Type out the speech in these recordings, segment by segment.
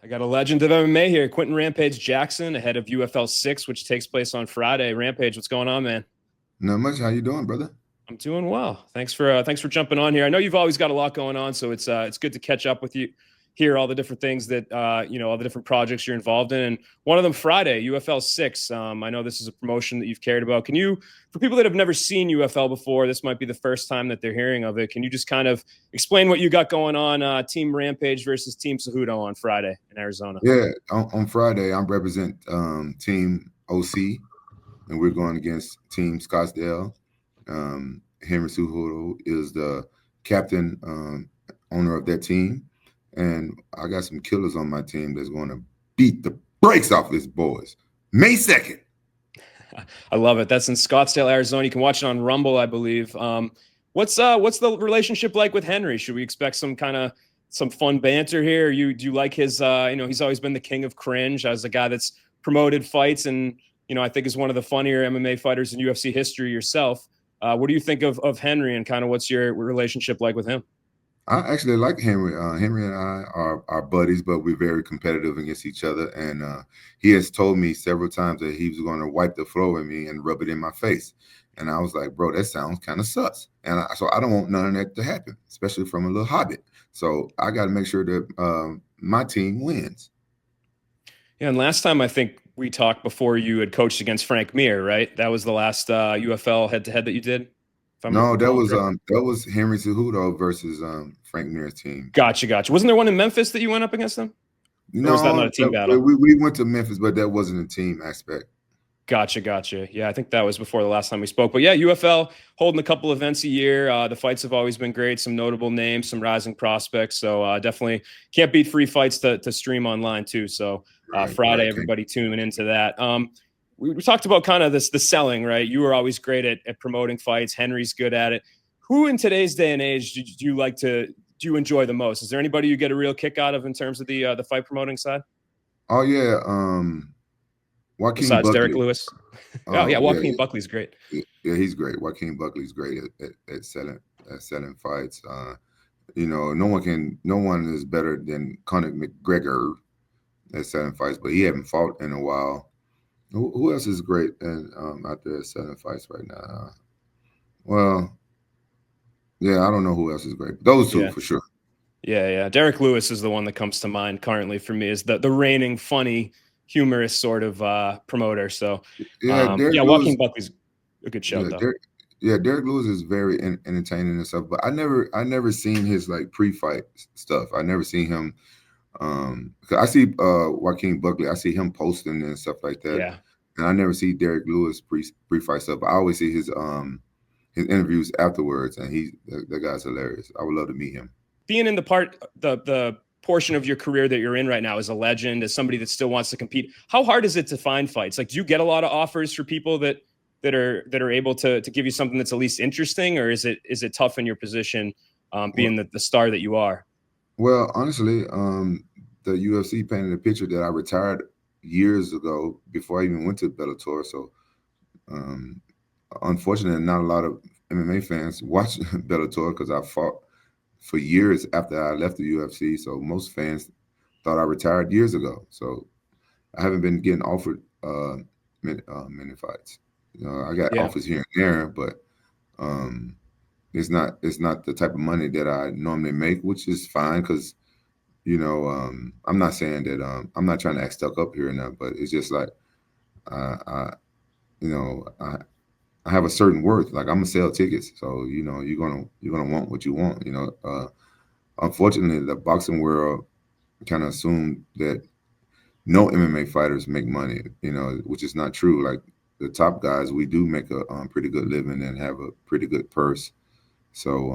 I got a legend of MMA here, Quinton Rampage Jackson, ahead of UFL 6, which takes place on Friday. Rampage, what's going on, man? Not much. How you doing, brother? I'm doing well. Thanks for jumping on here. I know you've always got a lot going on, so it's good to catch up with you, hear all the different things that all the different projects you're involved in, and one of them Friday, UFL 6. I know this is a promotion that you've cared about. Can you, for people that have never seen UFL before, this might be the first time that they're hearing of it. Can you just kind of explain what you got going on? Team Rampage versus Team Cejudo on Friday in Arizona. Yeah, on Friday, I represent Team OC, and we're going against Team Scottsdale. Henry Cejudo is the captain, owner of that team, and I got some killers on my team that's going to beat the brakes off his boys. May 2nd. I love it. That's in Scottsdale, Arizona. You can watch it on Rumble, I believe. What's the relationship like with Henry? Should we expect some fun banter here? Do you like his he's always been the king of cringe as a guy that's promoted fights and I think is one of the funnier MMA fighters in UFC history yourself. What do you think of Henry and kind of what's your relationship like with him? I actually like Henry. Henry and I are buddies, but we're very competitive against each other. And he has told me several times that he was going to wipe the floor with me and rub it in my face. And I was like, bro, that sounds kind of sus. And so I don't want none of that to happen, especially from a little hobbit. So I got to make sure that my team wins. Yeah, and last time I think we talked before you had coached against Frank Mir, right? That was the last UFL head-to-head that you did? No, that was Henry Cejudo versus Frank Mir's team. Gotcha. Wasn't there one in Memphis that you went up against them? No, or was that not a team battle? We went to Memphis, but that wasn't a team aspect. Gotcha. Yeah, I think that was before the last time we spoke. But yeah, UFL holding a couple events a year. The fights have always been great. Some notable names, some rising prospects. So definitely can't beat free fights to stream online too. So Friday, everybody tuning into that. We talked about kind of the selling, right? You were always great at promoting fights. Henry's good at it. Who in today's day and age do you enjoy the most? Is there anybody you get a real kick out of in terms of the fight promoting side? Oh yeah, Joaquin Besides Buckley. Derek Lewis. Joaquin Buckley's great. Yeah, he's great. Joaquin Buckley's great at selling fights. No one is better than Conor McGregor at selling fights, but he hasn't fought in a while. Who else is great and out there selling fights right now? Well, yeah, I don't know who else is great. Those two for sure. Yeah. Derek Lewis is the one that comes to mind currently for me as the reigning funny, humorous sort of promoter. So Joaquin Buckley's a good shout though. Derek Lewis is very entertaining and stuff, but I never seen his like pre-fight stuff. I never seen him. Cause I see Joaquin Buckley, I see him posting and stuff like that. Yeah. And I never see Derek Lewis pre-fight stuff. I always see his interviews afterwards, and that guy's hilarious. I would love to meet him. Being in the portion of your career that you're in right now as a legend, as somebody that still wants to compete, how hard is it to find fights? Like, do you get a lot of offers for people that are able to give you something that's at least interesting, or is it tough in your position, being the star that you are? Well, honestly, the UFC painted a picture that I retired years ago before I even went to Bellator. So, unfortunately, not a lot of MMA fans watch Bellator because I fought for years after I left the UFC. So most fans thought I retired years ago. So I haven't been getting offered many fights. I got offers here and there, but it's not the type of money that I normally make, which is fine because I'm not saying that I'm not trying to act stuck up here and there, but it's just like I have a certain worth. Like, I'm gonna sell tickets, so you're gonna want what you want. Unfortunately, the boxing world kind of assumed that no MMA fighters make money. Which is not true. Like, the top guys, we do make a pretty good living and have a pretty good purse. So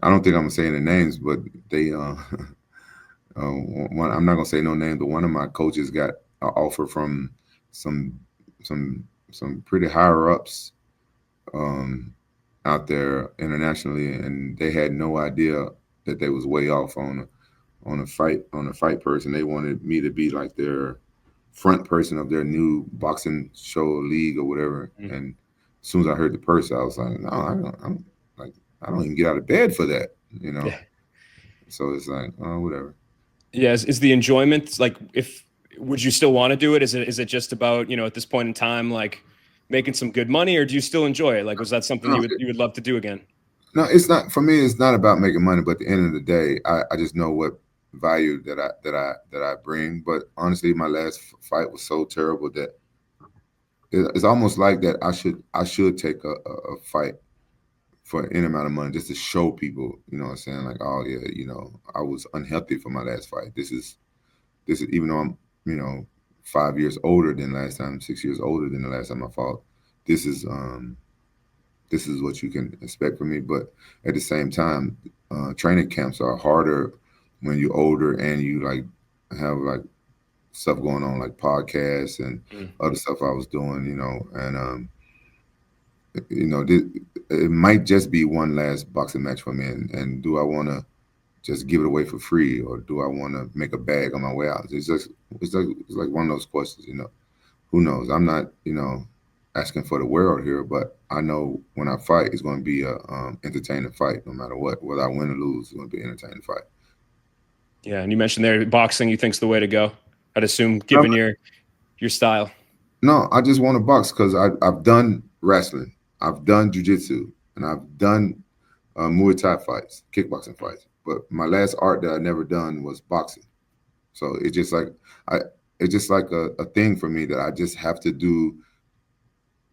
I don't think I'm gonna say any names, but they I'm not gonna say no names, but one of my coaches got an offer from some pretty higher ups out there internationally, and they had no idea that they was way off on a fight person. They wanted me to be like their front person of their new boxing show league or whatever. Mm-hmm. And as soon as I heard the purse, I was like, no, I don't even get out of bed for that. Yeah. So it's like, oh, whatever. Yeah, is the enjoyment like if would you still want to do it? Is it just about, you know, at this point in time, like making some good money, or do you still enjoy it? Like, was that something No, you would love to do again? no, it's not for me. It's not about making money, but at the end of the day, I just know what value that I bring. But honestly, my last fight was so terrible that it's almost like that. I should take a fight for any amount of money just to show people, you know what I'm saying? Like, oh yeah, I was unhealthy for my last fight. This is even though I'm, 5 years older than last time, 6 years older than the last time I fought. This is this is what you can expect from me. But at the same time, training camps are harder when you're older and you like have like stuff going on like podcasts and Mm. other stuff I was doing, and you know, th- it might just be one last boxing match for me. And do I want to just give it away for free, or do I want to make a bag on my way out? It's like one of those questions. Who knows? I'm not, asking for the world here, but I know when I fight, it's going to be a entertaining fight, no matter what. Whether I win or lose, it's going to be an entertaining fight. Yeah, and you mentioned there boxing you think's the way to go. I'd assume No, given your style. no, I just want to box because I've done wrestling, I've done jujitsu, and I've done Muay Thai fights, kickboxing fights. But my last art that I never done was boxing. So I, it's just like a thing for me that I just have to do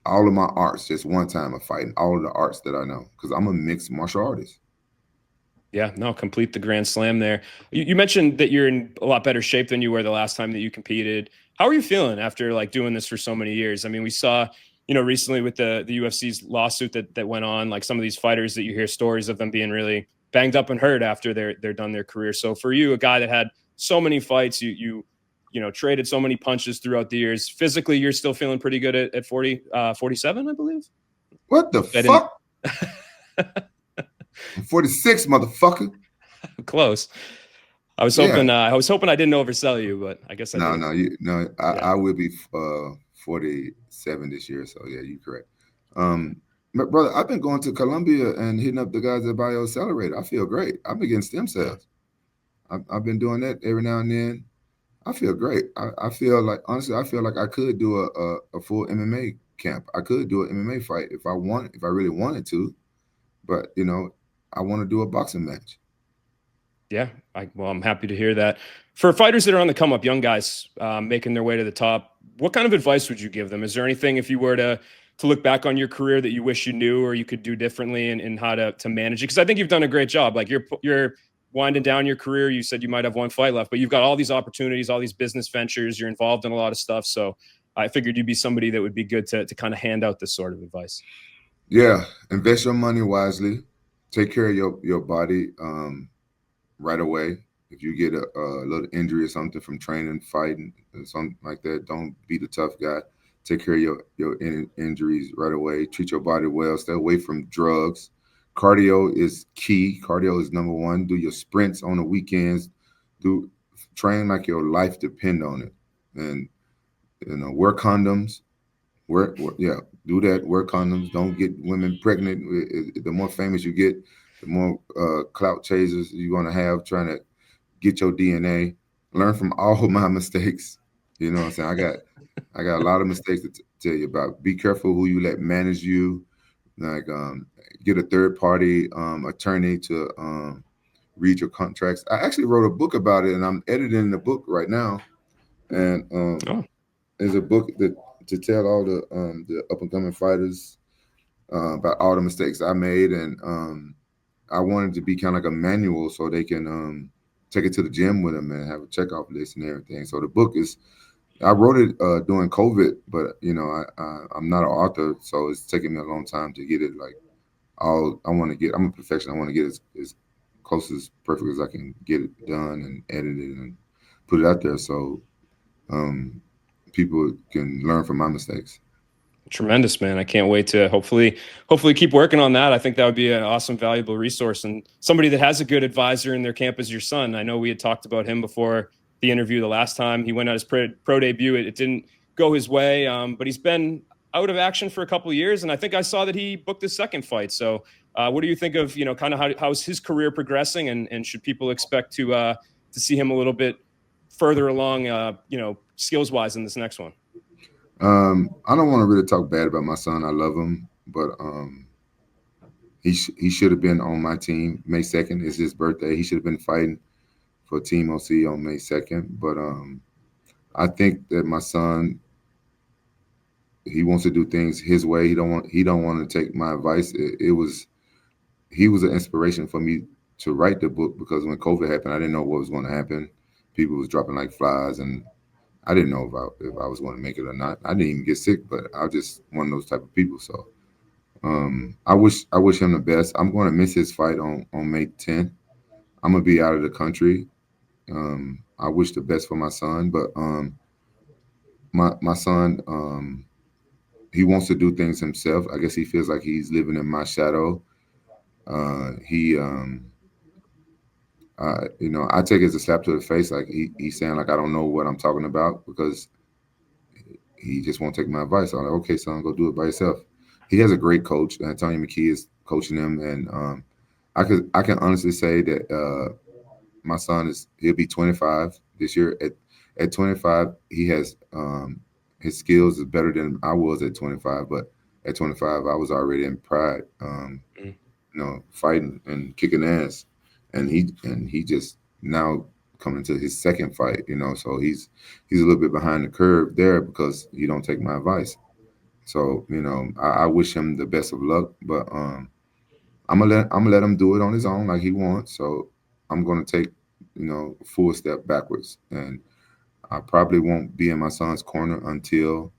all of my arts just one time of fighting all of the arts that I know because I'm a mixed martial artist. Yeah, no, complete the grand slam there. You mentioned that you're in a lot better shape than you were the last time that you competed. How are you feeling after like doing this for so many years? I mean, we saw, you know, recently with the UFC's lawsuit that went on, like some of these fighters that you hear stories of them being really banged up and hurt after they're done their career. So for you, a guy that had so many fights, you know, traded so many punches throughout the years, physically you're still feeling pretty good at 47, I believe. What the I didn't fuck? I'm 46, motherfucker. close. Yeah. I was hoping I didn't oversell you, but I guess I No, didn't. no, Yeah. I will be 47 this year. So yeah, you're correct. Um, but brother, I've been going to Colombia and hitting up the guys at Bio Accelerator. I feel great. I've been getting stem Yeah. cells. I've been doing that every now and then. I feel great. I feel like honestly, I feel like I could do a full MMA camp. I could do an MMA fight if I really wanted to. But I want to do a boxing match. Yeah. Well, I'm happy to hear that. For fighters that are on the come up, young guys making their way to the top, what kind of advice would you give them? Is there anything, if you were to look back on your career, that you wish you knew or you could do differently in how to manage it? Because I think you've done a great job. Like you're winding down your career. You said you might have one fight left, but you've got all these opportunities, all these business ventures. You're involved in a lot of stuff. So I figured you'd be somebody that would be good to kind of hand out this sort of advice. Yeah, invest your money wisely. Take care of your body right away. If you get a little injury or something from training, fighting, or something like that, don't be the tough guy. Take care of your injuries right away. Treat your body well. Stay away from drugs. Cardio is key. Cardio is number one. Do your sprints on the weekends. Do train like your life depend on it, and wear condoms. Yeah, do that. Wear condoms. Don't get women pregnant. The more famous you get, the more clout chasers you're gonna have trying to get your DNA. Learn from all of my mistakes. You know what I'm saying? I got a lot of mistakes to tell you about. Be careful who you let manage you. Like get a third party attorney to read your contracts. I actually wrote a book about it, and I'm editing the book right now. And Oh, there's a book that to tell all the up and coming fighters about all the mistakes I made, and I wanted to be kind of like a manual so they can take it to the gym with them and have a checkoff list and everything. So the book is I wrote it during COVID, but I'm not an author, so it's taking me a long time to get it like all I want to get. I'm a perfectionist. I want to get as close as perfect as I can get it done and edited and put it out there so um, people can learn from my mistakes. tremendous, man. I can't wait to hopefully keep working on that. I think that would be an awesome, valuable resource, and somebody that has a good advisor in their camp is your son. I know we had talked about him before the interview the last time he went on his pro debut. It didn't go his way, but he's been out of action for a couple of years, and I think I saw that he booked his second fight. So what do you think of, kind of how's his career progressing, and should people expect to to see him a little bit further along, skills wise in this next one? I don't want to really talk bad about my son. I love him, but he should have been on my team. May 2nd is his birthday. He should have been fighting for Team OC on May 2nd. But I think that my son, he wants to do things his way. He don't want to take my advice. He was an inspiration for me to write the book, because when COVID happened, I didn't know what was going to happen. People was dropping like flies, and I didn't know if I was going to make it or not. I didn't even get sick, but I was just one of those type of people. So I wish him the best. I'm going to miss his fight on May 10th. I'm gonna be out of the country. I wish the best for my son, but my son, he wants to do things himself. I guess he feels like he's living in my shadow. He I take it as a slap to the face. Like he's saying like I don't know what I'm talking about, because he just won't take my advice. I'm like, okay, son, go do it by yourself. He has a great coach. Tony McKee is coaching him, and I can honestly say that my son he'll be 25 this year. At 25, he has his skills is better than I was at 25. But at 25, I was already in pride, fighting and kicking ass, and he just now coming to his second fight. So he's a little bit behind the curve there because he don't take my advice. So I wish him the best of luck, but I'm gonna let him do it on his own like he wants. So I'm gonna take a full step backwards, and I probably won't be in my son's corner until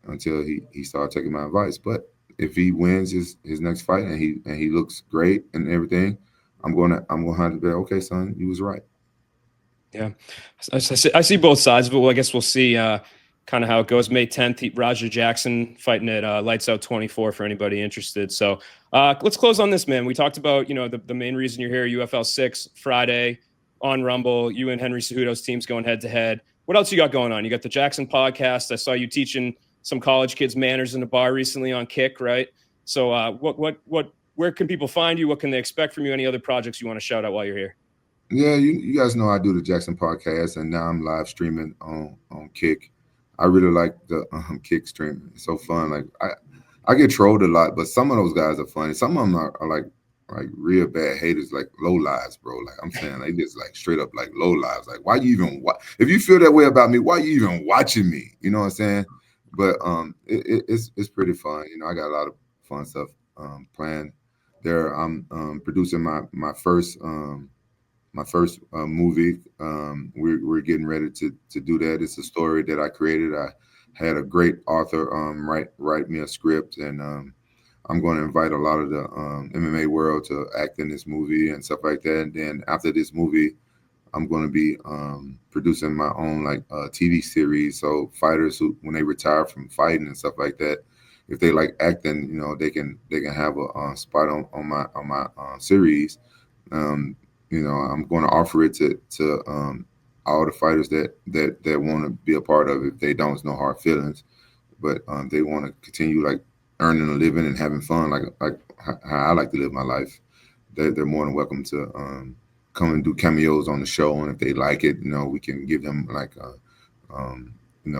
he starts taking my advice. But if he wins his next fight and he looks great and everything, I'm gonna have to be okay, son, you was right. Yeah, I see both sides of it. Well, I guess we'll see kind of how it goes. May 10th, Rashad Jackson fighting at Lights Out 24 for anybody interested. So let's close on this, man. We talked about the main reason you're here, UFL 6 Friday on Rumble. You and Henry Cejudo's teams going head to head. What else you got going on? You got the Jackson podcast. I saw you teaching some college kids manners in a bar recently on Kick, right? So where can people find you? What can they expect from you? Any other projects you want to shout out while you're here? Yeah, you guys know I do the Jackson podcast, and now I'm live streaming on Kick. I really like the Kick streaming. It's so fun. Like I get trolled a lot, but some of those guys are funny. Some of them are like real bad haters, like low lives, bro. Like I'm saying, they just like straight up like low lives. Like why you even if you feel that way about me, why you even watching me? You know what I'm saying? But it's pretty fun. I got a lot of fun stuff planned there. I'm producing my first movie. We're getting ready to do that. It's a story that I created. I had a great author write me a script, and I'm going to invite a lot of the MMA world to act in this movie and stuff like that. And then after this movie, I'm going to be producing my own TV series. So fighters who, when they retire from fighting and stuff like that, if they like acting, they can have a spot on my series. I'm going to offer it to all the fighters that want to be a part of it. If they don't, it's no hard feelings, but they want to continue like earning a living and having fun, like how I like to live my life. They're more than welcome to come and do cameos on the show, and if they like it, we can give them like a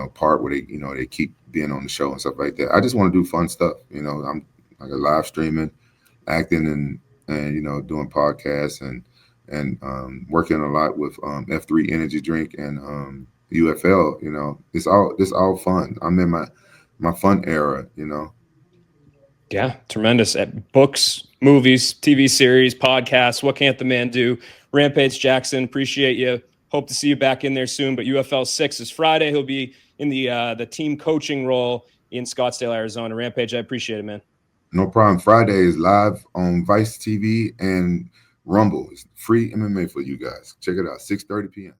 part where they keep being on the show and stuff like that. I just want to do fun stuff. I'm like a live streaming, acting, and doing podcasts and working a lot with F3 Energy Drink and UFL. It's all fun. I'm in my fun era. Yeah, tremendous. Books, movies, TV series, podcasts. What can't the man do? Rampage Jackson, appreciate you. Hope to see you back in there soon. But UFL 6 is Friday. He'll be in the team coaching role in Scottsdale, Arizona. Rampage, I appreciate it, man. No problem. Friday is live on Vice TV and Rumble. It's free MMA for you guys. Check it out, 6:30 p.m.